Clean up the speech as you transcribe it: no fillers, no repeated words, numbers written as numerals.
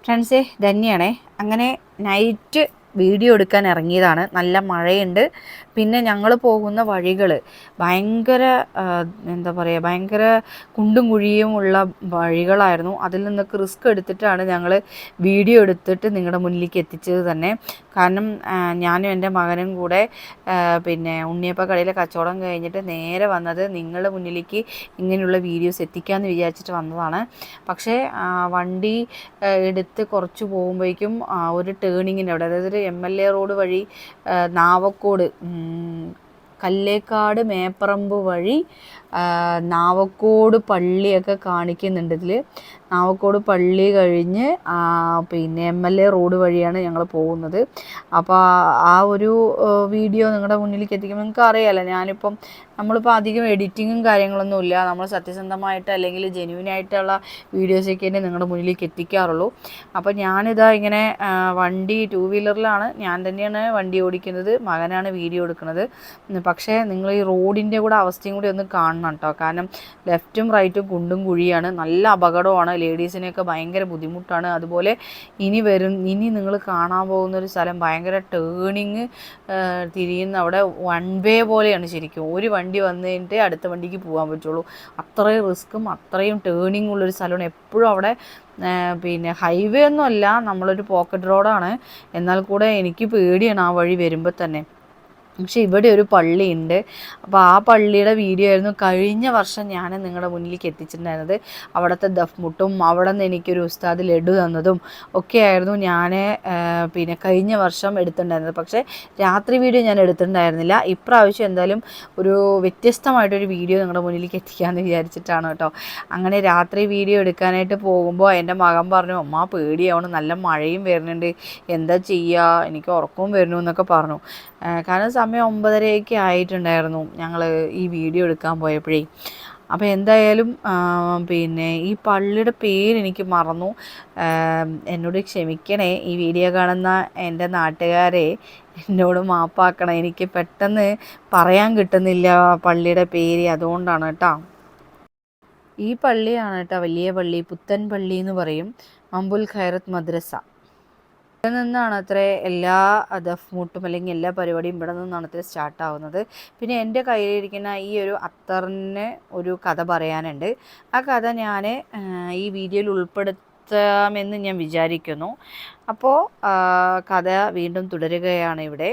ഫ്രണ്ട്സേ ധന്യാണേ. അങ്ങനെ night video എടുക്കാൻ ഇറങ്ങിയതാണ്. നല്ല മഴയുണ്ട്. പിന്നെ ഞങ്ങൾ പോകുന്ന വഴികൾ ഭയങ്കര എന്താ പറയുക, ഭയങ്കര കുണ്ടും കുഴിയും ഉള്ള വഴികളായിരുന്നു. അതിൽ നിന്നൊക്കെ റിസ്ക് എടുത്തിട്ടാണ് ഞങ്ങൾ വീഡിയോ എടുത്തിട്ട് നിങ്ങളുടെ മുന്നിലേക്ക് എത്തിച്ചത് തന്നെ. കാരണം ഞാനും എൻ്റെ മകനും കൂടെ പിന്നെ ഉണ്ണിയപ്പ കടയിലെ കച്ചവടം കഴിഞ്ഞിട്ട് നേരെ വന്നത് നിങ്ങളുടെ മുന്നിലേക്ക് ഇങ്ങനെയുള്ള വീഡിയോസ് എത്തിക്കാമെന്ന് വിചാരിച്ചിട്ട് വന്നതാണ്. പക്ഷേ വണ്ടി എടുത്ത് കുറച്ച് പോകുമ്പോഴേക്കും ഒരു ടേണിങ്ങിൻ്റെ അവിടെ, അതായത് ഒരു MLA റോഡ് വഴി നാവക്കോട്, കല്ലേക്കാട് മേപ്പറമ്പ് വഴി നാവക്കോട് പള്ളിയൊക്കെ കാണിക്കുന്നുണ്ട് ഇതിൽ. നാവക്കോട് പള്ളി കഴിഞ്ഞ് പിന്നെ MLA റോഡ് വഴിയാണ് ഞങ്ങൾ പോകുന്നത്. അപ്പോൾ ആ ഒരു വീഡിയോ നിങ്ങളുടെ മുന്നിലേക്ക് എത്തിക്കുമ്പോൾ നിങ്ങൾക്ക് അറിയാമല്ലോ, നമ്മളിപ്പോൾ അധികം എഡിറ്റിങ്ങും കാര്യങ്ങളൊന്നുമില്ല. നമ്മൾ സത്യസന്ധമായിട്ട് അല്ലെങ്കിൽ ജെന്യൂനായിട്ടുള്ള വീഡിയോസൊക്കെ തന്നെ നിങ്ങളുടെ മുന്നിലേക്ക് എത്തിക്കാറുള്ളൂ. അപ്പോൾ ഞാനിതാ ഇങ്ങനെ വണ്ടി 2 വീലറിലാണ്, ഞാൻ തന്നെയാണ് വണ്ടി ഓടിക്കുന്നത്, മകനാണ് വീഡിയോ എടുക്കുന്നത്. പക്ഷേ നിങ്ങൾ ഈ റോഡിൻ്റെ കൂടെ അവസ്ഥയും കൂടി ഒന്ന് കാണണം കേട്ടോ. കാരണം ലെഫ്റ്റും റൈറ്റും കുണ്ടും കുഴിയാണ്, നല്ല അപകടമാണ്, ലേഡീസിനെയൊക്കെ ഭയങ്കര ബുദ്ധിമുട്ടാണ്. അതുപോലെ ഇനി നിങ്ങൾ കാണാൻ പോകുന്നൊരു സ്ഥലം ഭയങ്കര ടേണിങ് തിരിയുന്ന, അവിടെ 1 വേ പോലെയാണ് ശരിക്കും. ഒരു വണ്ടി വന്നു കഴിഞ്ഞിട്ട് അടുത്ത വണ്ടിക്ക് പോകാൻ പറ്റുള്ളൂ. അത്രയും റിസ്ക്കും അത്രയും ടേണിങ് ഉള്ളൊരു സ്ഥലമാണ്. എപ്പോഴും അവിടെ പിന്നെ ഹൈവേ ഒന്നുമല്ല, നമ്മളൊരു പോക്കറ്റ് റോഡാണ്. എന്നാൽ കൂടെ എനിക്ക് പേടിയാണ് ആ വഴി വരുമ്പോൾ തന്നെ. പക്ഷേ ഇവിടെ ഒരു പള്ളിയുണ്ട്. അപ്പോൾ ആ പള്ളിയുടെ വീഡിയോ ആയിരുന്നു കഴിഞ്ഞ വർഷം ഞാൻ നിങ്ങളുടെ മുന്നിലേക്ക് എത്തിച്ചിട്ടുണ്ടായിരുന്നത്. അവിടുത്തെ ദഫ്മുട്ടും അവിടെ നിന്ന് എനിക്കൊരു ഉസ്താദ് ലഡു തന്നതും ഒക്കെ ആയിരുന്നു ഞാൻ പിന്നെ കഴിഞ്ഞ വർഷം എടുത്തിട്ടുണ്ടായിരുന്നത്. പക്ഷേ രാത്രി വീഡിയോ ഞാൻ എടുത്തിട്ടുണ്ടായിരുന്നില്ല. ഇപ്രാവശ്യം എന്തായാലും ഒരു വ്യത്യസ്തമായിട്ടൊരു വീഡിയോ നിങ്ങളുടെ മുന്നിലേക്ക് എത്തിക്കാമെന്ന് വിചാരിച്ചിട്ടാണ് കേട്ടോ. അങ്ങനെ രാത്രി വീഡിയോ എടുക്കാനായിട്ട് പോകുമ്പോൾ എൻ്റെ മകൻ പറഞ്ഞു, അമ്മ പേടിയാവണം, നല്ല മഴയും വരുന്നുണ്ട്, എന്താ ചെയ്യുക, എനിക്ക് ഉറക്കവും വരുന്നു എന്നൊക്കെ പറഞ്ഞു. കാരണം സമയം 9:30 ആയിട്ടുണ്ടായിരുന്നു ഞങ്ങൾ ഈ വീഡിയോ എടുക്കാൻ പോയപ്പോഴേ. അപ്പോൾ എന്തായാലും പിന്നെ ഈ പള്ളിയുടെ പേരെനിക്ക് മറന്നു. എന്നോട് ക്ഷമിക്കണേ, ഈ വീഡിയോ കാണുന്ന എൻ്റെ നാട്ടുകാരെ എന്നോട് മാപ്പാക്കണം. എനിക്ക് പെട്ടെന്ന് പറയാൻ കിട്ടുന്നില്ല പള്ളിയുടെ പേര്, അതുകൊണ്ടാണ് കേട്ടോ. ഈ പള്ളിയാണ് കേട്ടോ വലിയ പള്ളി, പുത്തൻ പള്ളി എന്ന് പറയും, മമ്പുൽ ഖൈറത്ത് മദ്രസ. ഇവിടെ നിന്നാണ് അത്ര എല്ലാ ദഫ്മുട്ടും അല്ലെങ്കിൽ എല്ലാ പരിപാടിയും ഇവിടെ നിന്നാണ് അത്ര സ്റ്റാർട്ടാവുന്നത്. പിന്നെ എൻ്റെ കയ്യിലിരിക്കുന്ന ഈ ഒരു അത്തറിന് ഒരു കഥ പറയാനുണ്ട്. ആ കഥ ഞാൻ ഈ വീഡിയോയിൽ ഉൾപ്പെടുത്താമെന്ന് ഞാൻ വിചാരിക്കുന്നു. അപ്പോൾ കഥ വീണ്ടും തുടരുകയാണ് ഇവിടെ.